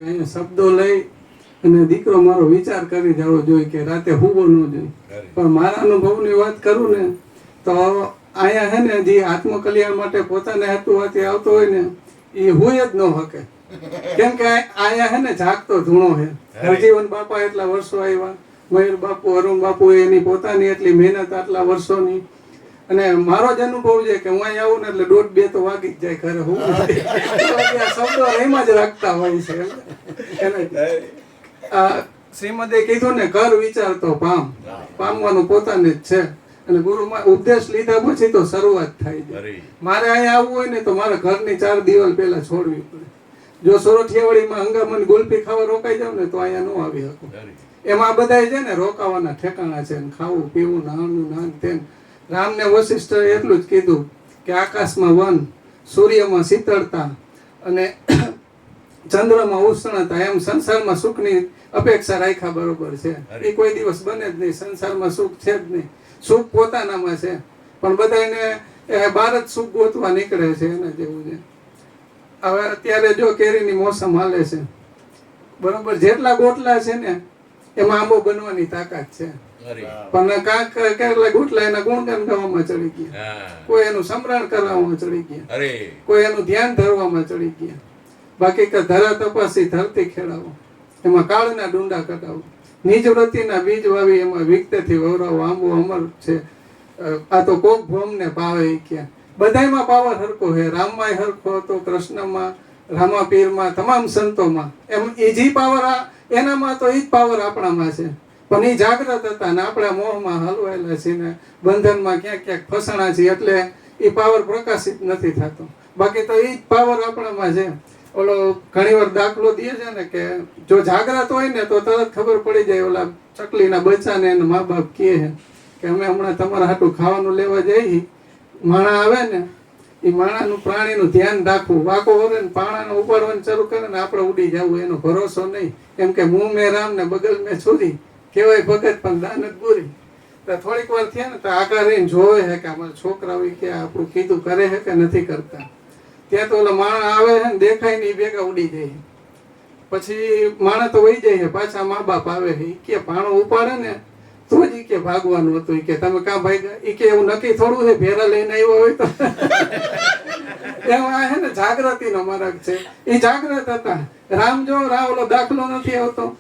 શબ્દો લઈ અને દીકરો મારો વિચાર કરી જવો જોઈએ કે રાતે હુવો ન જોઈએ. પણ મારા અનુભવની વાત કરું ને તો અહીંયા હે ને જે આત્મકલ્યાણ માટે પોતાને હેતુવાથી આવતો હોય ને એ હોય જ ન શકે. કેમ કે અહીંયા હે ને જાગતો ધૂણો છે. હરજીવન બાપા એટલા વર્ષો આવ્યા, મયુર બાપુ, અરુણ બાપુ એની પોતાની એટલી મહેનત આટલા વર્ષોની. અને મારો જ અનુભવ છે કે હું અહીં આવું ને એટલે 1:30-2 તો વાગી જ જાય ઘરે. હું શબ્દો એમાં જ રાખતા હોય છે. શ્રીમદે કીધું ને, કર વિચારતો પામ, પામવાનું પોતાને જ છે. અને ગુરુમાં ઉપદેશ લીધા પછી તો શરૂઆત થાય છે. મારે અહીંયા આવવું હોય ને તો મારે ઘરની 4 દિવાલ પહેલા છોડવી પડે. જો સોરઠિયાવાડીમાં હંગામની ગુલ્ફી ખાવા રોકાઈ જાવ ને તો અહીંયા ન આવી શકું. એમાં બધા છે ને રોકાવાના ઠેકાણા છે, ખાવું પીવું, નાનું નાન તેમ. રામને વશિષ્ઠે એટલું જ કીધું કે આકાશમાં વન, સૂર્યમાં શીતળતા અને ચંદ્રમાં ઉષ્ણતા, એમ સંસારમાં સુખની અપેક્ષા રાખ્યા બરોબર છે. એ કોઈ દિવસ બને જ નહીં. સંસારમાં સુખ છે જ નહીં. સુખ પોતાનામાં છે, પણ બધાને બહાર જ સુખ ગોતવા નીકળે છે. એના જેવું છે. હવે અત્યારે જો કેરીની મોસમ હાલે છે બરોબર, જેટલા ગોટલા છે ને એમાં આંબો બનવાની તાકાત છે. પણ કાંક કેટલા ગોટલા એના ગુણગાન ગાવામાં ચડી ગયા, કોઈ એનું સમરણ કરવામાં ચડી ગયા, કોઈ એનું ધ્યાન ધરવામાં ચડી ગયા. બાકી કે ધરા તપાસી ધરતી ખેડાવો, એમાં કાળના ડુંડા કટાવો, નિજ વ્રતિના બીજ વાવી એમાં વિકતેથી વવરાવો. આંબો અમર છે, આ તો કોક ભોમને પાવે ક્યાં. બધાયમાં પાવર હરખો છે. રામમાં હરખો હતો, કૃષ્ણમાં, રામાપીરમાં, તમામ સંતોમાં. એમ એ જે પાવર એનામાં તો એ જ પાવર આપણામાં છે. પણ એ જાગૃત હતા ને આપણા મોહમાં હલવાયેલા છે ને બંધનમાં ક્યાંક ક્યાંક ફસાણા છે, એટલે એ પાવર પ્રકાશિત નથી થતો. બાકી તો એ જ પાવર આપણામાં છે. ઓલો ઘણી વાર દાખલો દે છે ને કે જો જાગૃત હોય ને તો તરત ખબર પડી જાય. ઓલા ચકલીના બચ્ચાને એના મા બાપ કહે કે અમે હમણાં તમારા હાટું ખાવાનું લેવા જઈએ, માણા આવે ને એ માણાનું પ્રાણીનું ધ્યાન રાખવું. વાકો વરે ને પાણાને ઉપાડવાનું શરૂ કરે ને આપણે ઉડી જવું, એનો ભરોસો નહીં. કેમ કે મું મેં રામ ને બગલ મેં છોરી કહેવાય ભગત પણ દાનત બુરી. તો થોડીક વાર થયા ને તો આગળ રહીને જોવે છે કે અમારા છોકરાઓ કે આપણું કીધું કરે છે કે નથી કરતા. ત્યાં તો ઓલા માણા આવે છે ને દેખાય ને એ ભેગા ઉડી જાય. પછી માણા તો વહી જાય છે, પાછા મા બાપ આવે છે. કે પાણો ઉપાડે ને તો જ કે ભાગવાનું હતું. કે તમે કાં ભાગ્યા? એ કે એવું નક્કી થોડું છે, ભેરા લઈને આવ્યો હોય તો. એમાં છે ને જાગૃતિનો માર્ગ છે. એ જાગૃત હતા. રામ જો ઓલો દાખલો નથી આવતો,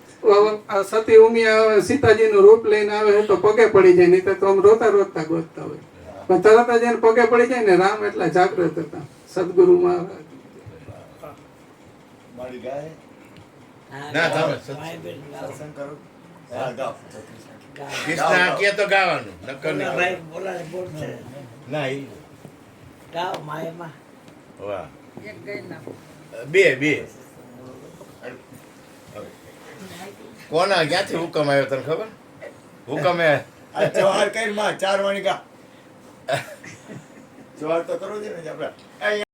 સતી ઉમિયા સીતાજીનું રૂપ લઈને આવે તો પગે પડી જાય, નહીં તો આમ રોતા રોતા ગોતતા હોય. પણ તરત જ એને પગે પડી જાય ને. રામ એટલા જાગૃત હતા. સદગુરુ મહારાજ કોના ક્યાંથી હુકમ આવ્યો તને ખબર? હુકમ એ જવાહર કઈ 4 વાણી ગા જવાહર તો કરવું છે ને આપણે.